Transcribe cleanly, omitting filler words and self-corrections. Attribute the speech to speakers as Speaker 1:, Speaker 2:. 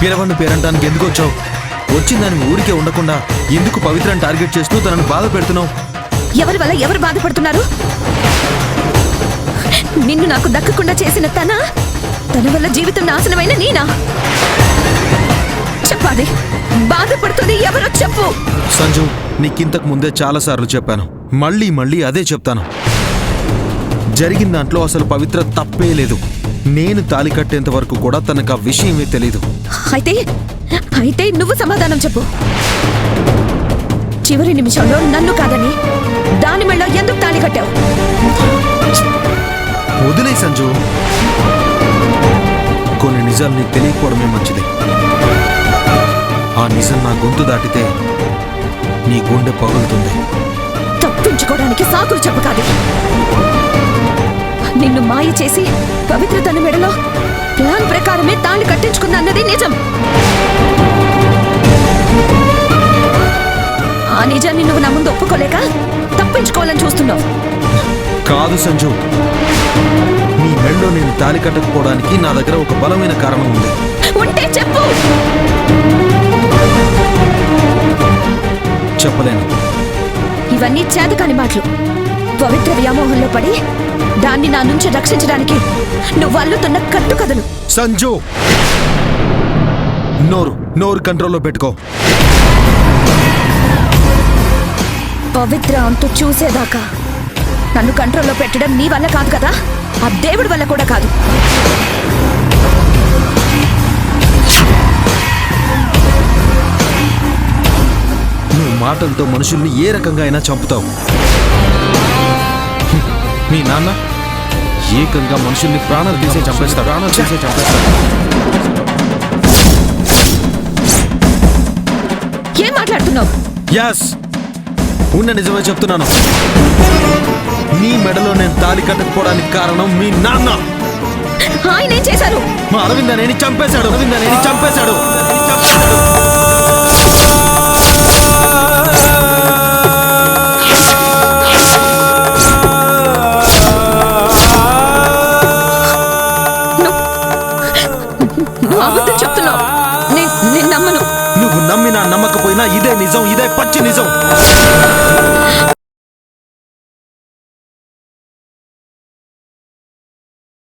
Speaker 1: పిలవన్ను పేరంటానికి ఎందుకు వచ్చావు? వచ్చిందని ఊరికే ఉండకుండా ఎందుకు పవిత్రని టార్గెట్ చేస్తూ తనను బాధ పెడుతున్నావు?
Speaker 2: ఎవరి వల్ల ఎవరు బాధపడుతున్నారు? నిన్ను నాకు దక్కకుండా చేసిన తన వల్ల జీవితం నాశనమైన నేనా? చెప్పాలి, బాధపడుతుంది ఎవరో చెప్పు.
Speaker 1: సంజు, నీకింతకు ముందే చాలాసార్లు చెప్పాను, మళ్ళీ మళ్ళీ అదే చెప్తాను. జరిగిన దాంట్లో అసలు పవిత్ర తప్పే లేదు. నేను తాళి కట్టేంత వరకు కూడా తనకు ఆ విషయమే తెలీదు.
Speaker 2: అయితే నువ్వు సమాధానం చెప్పు. చివరి నిమిషంలో నన్ను కాదని దాని మెళ్ళో ఎందుకు తాళి కట్టావు?
Speaker 1: వదిలే సంజు, కొన్ని నిజాలు నీకు తెలియకపోవడమే మంచిది. ఆ నిజం నా గొంతు దాటితే నీ గుండె పగులుతుంది.
Speaker 2: తప్పించుకోవడానికి సాకులు చెప్పకాదు. నిన్ను మాయ చేసి పవిత్ర తన మెడలో ప్లాన్ ప్రకారమే తాళి కట్టించుకుందన్నది నిజం. ఆ నిజాన్ని నువ్వు నా ముందు ఒప్పుకోలేక తప్పించుకోవాలని చూస్తున్నావు.
Speaker 1: కాదు సంజు, నీ మెడలో నేను తాళి కట్టకపోవడానికి నా దగ్గర ఒక బలమైన కారణం ఉంది.
Speaker 2: ఉంటే చెప్పు.
Speaker 1: చెప్పలేను.
Speaker 2: ఇవన్నీ చేతకాని మాటలు. పవిత్ర వ్యామోహంలో పడి దాన్ని నా నుంచి రక్షించడానికి నువ్వు అల్లుతున్న కట్టుకథలు.
Speaker 1: సంజు, నోరు కంట్రోల్లో పెట్టుకో.
Speaker 2: పవిత్ర అంటూ చూసేదాకా నన్ను కంట్రోల్లో పెట్టడం నీ వల్ల కాదు కదా, ఆ దేవుడి వల్ల కూడా కాదు.
Speaker 1: నువ్వు మాటలతో మనుషుల్ని ఏ రకంగా అయినా చంపుతావు. మీ నాన్న ఏకంగా మనుషుల్ని ప్రాణాలు తీసే చంపేస్తాడు.
Speaker 2: ఏం మాట్లాడుతున్నావు?
Speaker 1: యాస్, ఉన్న నిజమే చెప్తున్నాను. నీ మెడలో నేను తాళి కట్టకపోవడానికి కారణం మీ నాన్న.
Speaker 2: ఆయన ఏం చేశారు?
Speaker 1: మా అరవిందనేని చంపేశాడు.
Speaker 2: నువ్వు అబద్ధం చెప్తున్నావు. నేను నమ్మను.
Speaker 1: నువ్వు నమ్మినా నమ్మకపోయినా ఇదే నిజం, ఇదే పచ్చి నిజం.